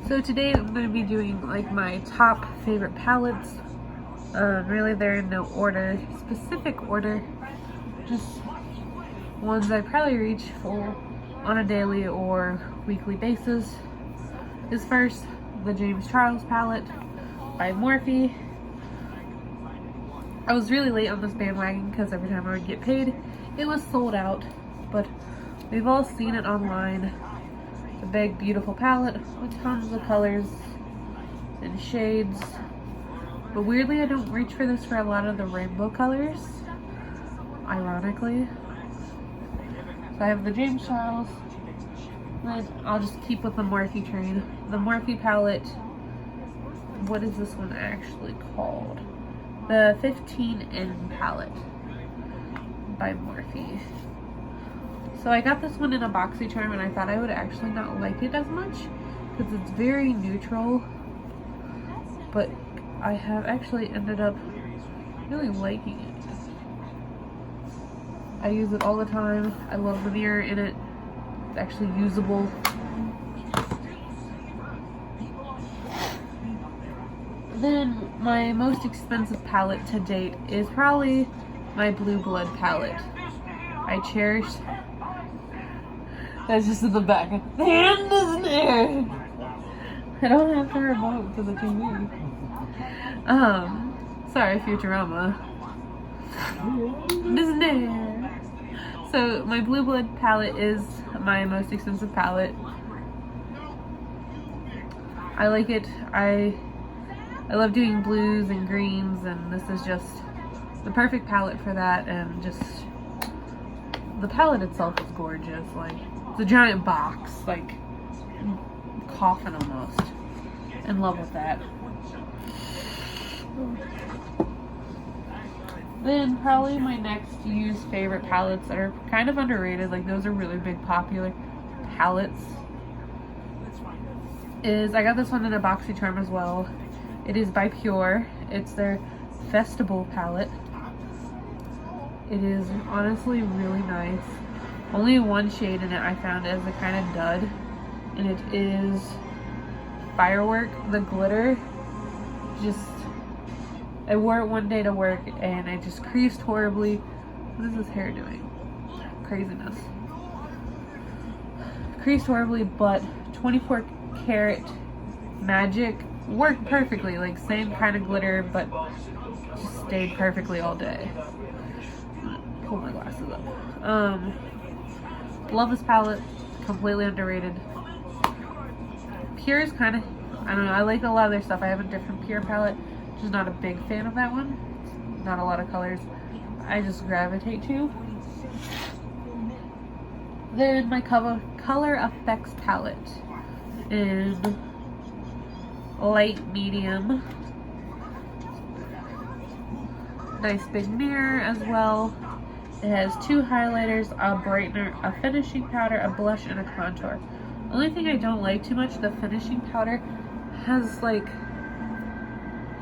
So today I'm going to be doing like my top favorite palettes. Really they're in no order, specific order, just ones I probably reach for on a daily or weekly basis. Is first the James Charles palette by Morphe. I was really late on this bandwagon because every time I would get paid it was sold out, but we've all seen it online. The big beautiful palette with tons of colors and shades, but weirdly I don't reach for this for a lot of the rainbow colors, ironically. So I have the James Charles, then I'll just keep with the Morphe train. The Morphe palette, what is this one actually called? The 15N palette by Morphe. So I got this one in a BoxyCharm and I thought I would actually not like it as much because it's very neutral, but I have actually ended up really liking it. I use it all the time. I love the mirror in it. It's actually usable. Then my most expensive palette to date is probably my Blue Blood palette. I cherish. That's just in the back. The hand isn't there. I don't have the remote to the TV. Sorry, Futurama. It isn't there. So my Blue Blood palette is my most expensive palette. I like it. I love doing blues and greens, and this is just the perfect palette for that. And just the palette itself is gorgeous. Like, it's a giant box, like coffin almost. In love with that. Then probably my next used favorite palettes that are kind of underrated, like those are really big popular palettes, is I got this one in a BoxyCharm as well. It is by Pure. It's their Festival palette. It is honestly really nice. Only one shade in it I found as a kind of dud, and it is Firework. The glitter, just, I wore it one day to work and I just creased horribly. What is this hair doing? Craziness. Creased horribly, but 24 karat magic worked perfectly. Like, same kind of glitter, but just stayed perfectly all day. Pull my glasses up. Love this palette. Completely underrated. Pure is kind of, I don't know, I like a lot of their stuff. I have a different Pure palette, just not a big fan of that one. Not a lot of colors I just gravitate to. Then my Color Effects palette in light medium. Nice big mirror as well. It has two highlighters, a brightener, a finishing powder, a blush, and a contour. Only thing I don't like too much, the finishing powder has like,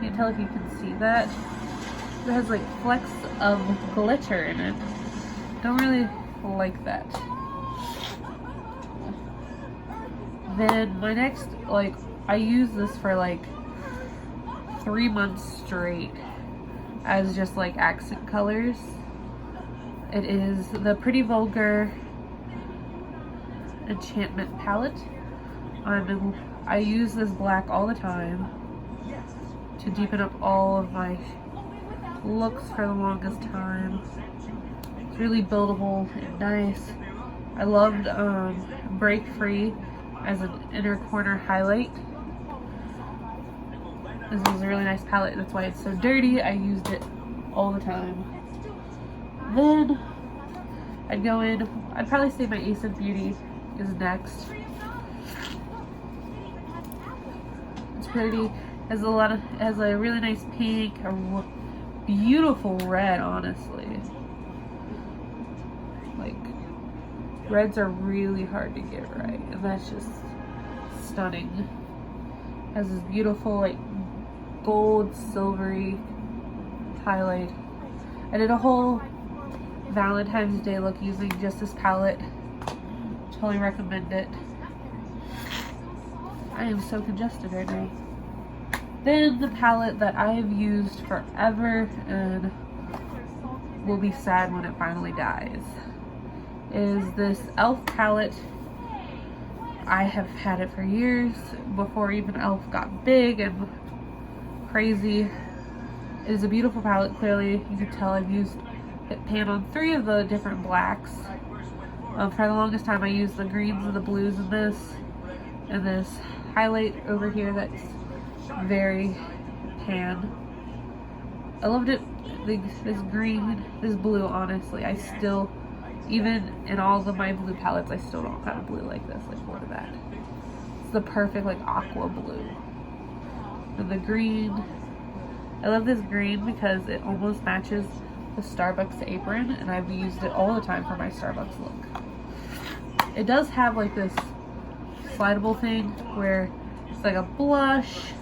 can't tell if you can see that, it has like flecks of glitter in it. Don't really like that. Then my next, like, I use this for like 3 months straight as just like accent colors. It is the Pretty Vulgar Enchantment palette. I use this black all the time to deepen up all of my looks for the longest time. It's really buildable and nice. I loved Break Free as an inner corner highlight. This is a really nice palette. That's why it's so dirty. I used it all the time. Then I'd go in, I'd probably say my Ace of Beauty is next. It's pretty, has a really nice pink, a beautiful red, honestly. Like, reds are really hard to get right, and that's just stunning. Has this beautiful like gold silvery highlight. I did a whole Valentine's Day look using just this palette. Totally recommend it. I am so congested right now. Then the palette that I have used forever and will be sad when it finally dies is this e.l.f. palette. I have had it for years, before even e.l.f. got big and crazy. It is a beautiful palette. Clearly, you can tell I've used it pan on 3 of the different blacks. For the longest time I used the greens and the blues in this, and this highlight over here that's very pan. I loved it. This green, this blue, honestly, I still, even in all of my blue palettes, I still don't have a blue like this. Like, look at that. It's the perfect, like, aqua blue. And the green, I love this green because it almost matches the Starbucks apron, and I've used it all the time for my Starbucks look. It does have, like, this slidable thing where it's like a blush,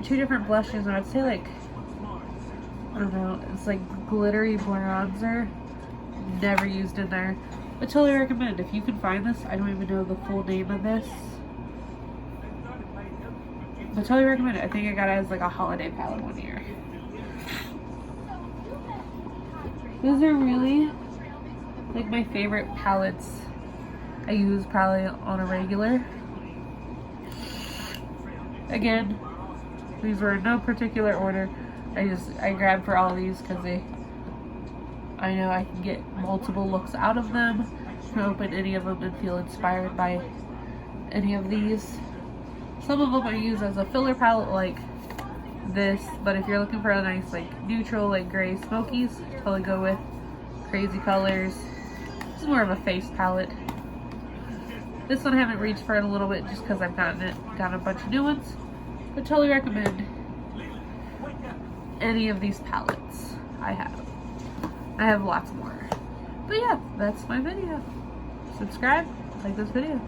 2 different blushes, and I'd say, like, I don't know, it's like glittery bronzer. Never used in there, but totally recommend if you can find this. I don't even know the full name of this, but totally recommend it. I think I got it as like a holiday palette one year. Those are really like my favorite palettes I use probably on a regular. Again, these were in no particular order. I grabbed for all of these because I know I can get multiple looks out of them. You can open any of them and feel inspired by any of these. Some of them I use as a filler palette like this, but if you're looking for a nice like neutral like gray smokies, totally go with Crazy Colors. This is more of a face palette. This one I haven't reached for in a little bit just because I've gotten a bunch of new ones, but totally recommend any of these palettes I have. I have lots more. But yeah, that's my video. Subscribe, like this video.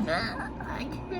I can't.